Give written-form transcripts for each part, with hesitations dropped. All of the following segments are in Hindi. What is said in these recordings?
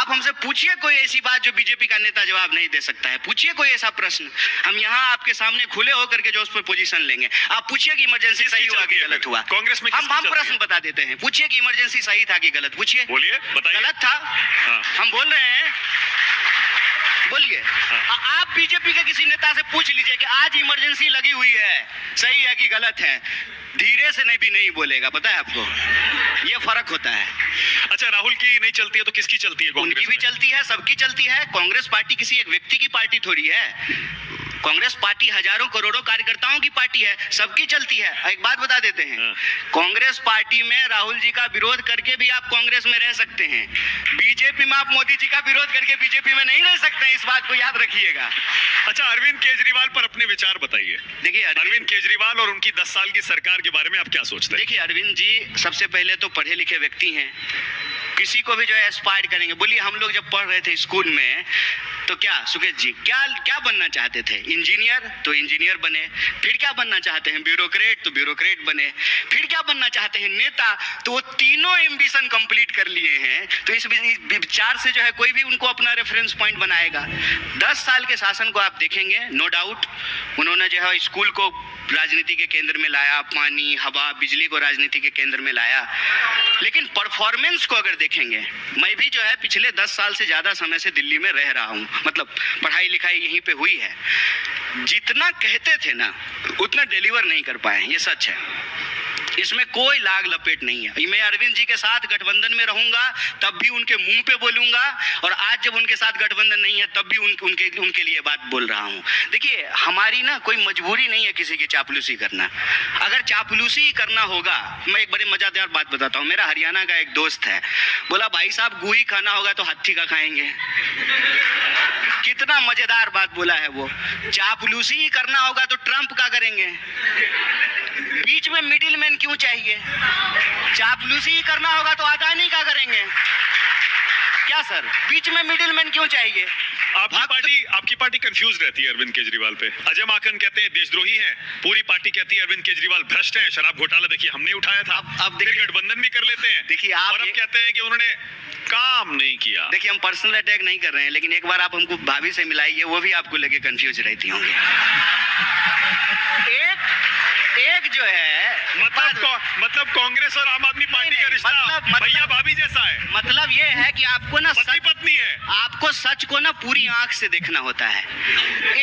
आप हमसे पूछिए कोई ऐसी बात जो बीजेपी का नेता जवाब नहीं दे सकता है, पूछिए कोई ऐसा प्रश्न, हम यहाँ आपके सामने खुले होकर के जो उस पर पोजीशन लेंगे। आप पूछिए कि इमरजेंसी सही हुआ कि गलत हुआ। कांग्रेस में हम प्रश्न बता देते हैं, पूछिए कि इमरजेंसी सही था कि गलत, पूछिए। बोलिए, बताइए। गलत था। हाँ। हम बोल रहे हैं, बोलिए। आप बीजेपी के किसी नेता से पूछ लीजिए कि आज इमरजेंसी लगी हुई है, सही है कि गलत है, धीरे से नहीं भी नहीं बोलेगा, पता है आपको, ये फर्क होता है। अच्छा, राहुल की नहीं चलती है तो किसकी चलती है? उनकी भी चलती है, सबकी चलती है। कांग्रेस पार्टी किसी एक व्यक्ति की पार्टी थोड़ी है, कांग्रेस पार्टी हजारों करोड़ों कार्यकर्ताओं की पार्टी है, सबकी चलती है। एक बात बता देते हैं, कांग्रेस पार्टी में राहुल जी का विरोध करके भी आप कांग्रेस में रह सकते हैं, बीजेपी में आप मोदी जी का विरोध करके बीजेपी में नहीं रह सकते हैं, इस बात को याद रखिएगा। अच्छा, अरविंद केजरीवाल पर अपने विचार बताइए। देखिए, अरविंद केजरीवाल और उनकी 10 साल की सरकार के बारे में आप क्या सोचते हैं? देखिए, अरविंद जी सबसे पहले तो पढ़े लिखे व्यक्ति हैं, किसी को भी जो है एस्पायर करेंगे। बोलिए, हम लोग जब पढ़ रहे थे स्कूल में तो क्या सुकेश जी क्या बनना चाहते थे? इंजीनियर तो इंजीनियर बने, फिर क्या बनना चाहते हैं? ब्यूरोक्रेट तो ब्यूरोक्रेट बने, फिर क्या बनना चाहते हैं? नेता। तो वो तीनों एम्बिशन कंप्लीट कर लिए हैं, तो इस विचार से जो है कोई भी उनको अपना रेफरेंस पॉइंट बनाएगा। 10 साल के शासन को आप देखेंगे, नो डाउट उन्होंने जो है स्कूल को राजनीति के केंद्र में लाया, पानी, हवा, बिजली को राजनीति के केंद्र में लाया, लेकिन परफॉर्मेंस को अगर देखेंगे, मैं भी जो है पिछले 10 साल से ज्यादा समय से दिल्ली में रह रहा हूँ, मतलब पढ़ाई लिखाई यहीं पे हुई है। जितना कहते थे ना उतना डिलीवर नहीं कर पाए, ये सच है, इसमें कोई लाग लपेट नहीं है। मैं अरविंद जी के साथ गठबंधन में रहूंगा तब भी उनके मुंह पे बोलूंगा, और आज जब उनके साथ गठबंधन नहीं है तब भी उनके लिए बात बोल रहा हूं। देखिए, हमारी ना कोई मजबूरी नहीं है किसी की चापलूसी करना। अगर चापलूसी करना होगा, मैं एक बड़ी मजेदार बात बताता हूँ। मेरा हरियाणा का एक दोस्त है, बोला भाई साहब गुही खाना होगा तो हाथी का खाएंगे। कितना मजेदार बात बोला है वो। चापलूसी करना होगा तो ट्रंप का करेंगे, बीच में मिडिल मैन क्यों चाहिए? चापलूसी करना होगा तो अदानी का करेंगे क्या सर? बीच में मिडिल मैन क्यों चाहिए? आपकी पार्टी कंफ्यूज रहती है अरविंद केजरीवाल पे। अजय माकन कहते हैं देशद्रोही हैं, पूरी पार्टी कहती है अरविंद केजरीवाल भ्रष्ट हैं, शराब घोटाला देखिए हमने उठाया था, अब देखिए गठबंधन भी कर लेते हैं। देखिए, आप और अब कहते हैं कि उन्होंने काम नहीं किया। देखिए, हम पर्सनल अटैक नहीं कर रहे हैं, लेकिन एक बार आप हमको भाभी से मिलाइए, वो भी आपको लेके कंफ्यूज रहती होंगी। एक जो है मतलब कांग्रेस और आम आदमी पार्टी का रिश्ता भैया भाभी जैसा है। मतलब ये है कि आपको ना पति पत्नी है, आपको सच को ना पूरी आंख से देखना होता है।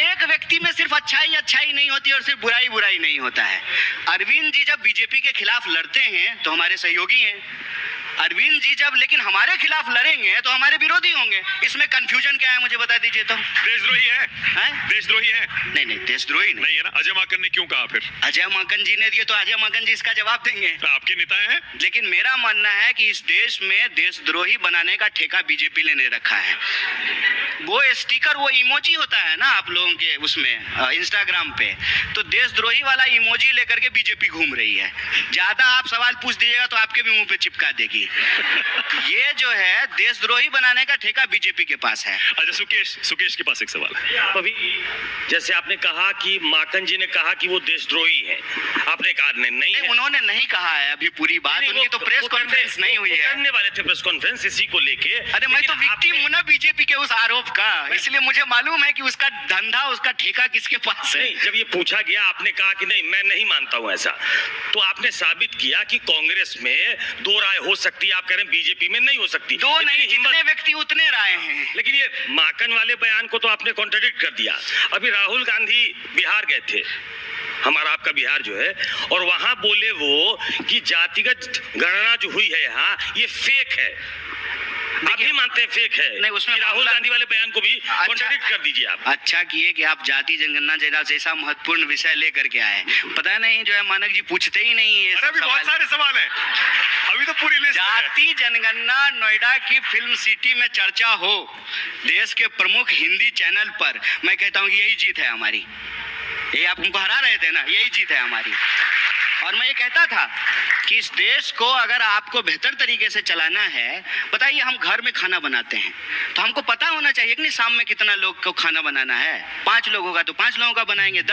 एक व्यक्ति में सिर्फ अच्छाई नहीं होती और सिर्फ बुराई नहीं होता है। अरविंद जी जब बीजेपी के खिलाफ लड़ते हैं तो हमारे सहयोगी हैं, अरविंद जी जब लेकिन हमारे खिलाफ लड़ेंगे तो हमारे विरोधी होंगे। इसमें कंफ्यूजन क्या है मुझे बता दीजिए तो। देशद्रोही है? देशद्रोही है? नहीं, देशद्रोही नहीं है ना। अजय माकन ने क्यों कहा फिर? अजय माकन जी ने दिए तो अजय माकन जी इसका जवाब देंगे, तो आपके नेता हैं। लेकिन मेरा मानना है कि इस देश में देशद्रोही बनाने का ठेका बीजेपी ने रखा है। वो स्टिकर, वो इमोजी होता है ना आप लोगों के उसमें इंस्टाग्राम पे, तो देशद्रोही वाला इमोजी लेकर के बीजेपी घूम रही है। ज्यादा आप सवाल पूछ दीजिएगा तो आपके भी मुंह पे चिपका देगी। ये जो है देशद्रोही बनाने का ठेका बीजेपी के पास है। अच्छा, सुकेश के पास एक सवाल है। अभी जैसे आपने कहा कि माकन जी ने कहा कि वो देशद्रोही हैं, आपने कहा नहीं है। उन्होंने नहीं कहा है अभी पूरी बात, उनकी तो प्रेस कॉन्फ्रेंस नहीं हुई है। करने वाले थे प्रेस कॉन्फ्रेंस इसी को लेके। अरे मैं तो विक्टिम हूं ना बीजेपी के उस आरोप का, इसलिए मुझे मालूम है कि उसका धंधा, उसका ठेका किसके पास है। जब ये पूछा गया आपने कहा कि नहीं मैं नहीं मानता हूं ऐसा, तो आपने साबित किया कि कांग्रेस में दो राय हो सकती है, आप कह रहे हैं बीजेपी में नहीं हो सकती। दो नहीं, जितने व्यक्ति उतने राय हैं। लेकिन ये माकन वाले बयान को तो आपने कॉन्ट्रडिक्ट कर दिया। अभी राहुल गांधी बिहार गए थे, हमारा आपका बिहार जो है, और वहां बोले वो कि जातिगत गणना जो हुई है यहाँ ये फेक है। आप भी मानते हैं फेक है? नहीं, उसमें राहुल गांधी वाले बयान को भी कॉन्ट्रडिक्ट कर दीजिए आप। अच्छा किए कि आप जाति जनगणना जैसा महत्वपूर्ण विषय लेकर के आए। पता नहीं जो है मानक जी पूछते ही नहीं है। अभी बहुत सारे सवाल हैं, अभी तो पूरी लिस्ट है। जाति जनगणना नोएडा की फिल्म सिटी में चर्चा हो देश के प्रमुख हिंदी चैनल पर, मैं कहता हूँ यही जीत है हमारी। ये आप हमको हरा रहे थे ना, यही जीत है हमारी। और मैं ये कहता था कि इस देश को अगर आपको बेहतर तरीके से चलाना है, बताइए हम घर में खाना बनाते हैं तो हमको पता होना चाहिए कि नहीं शाम में कितना लोग को खाना बनाना है। 5 लोग होगा तो 5 लोगों का बनाएंगे,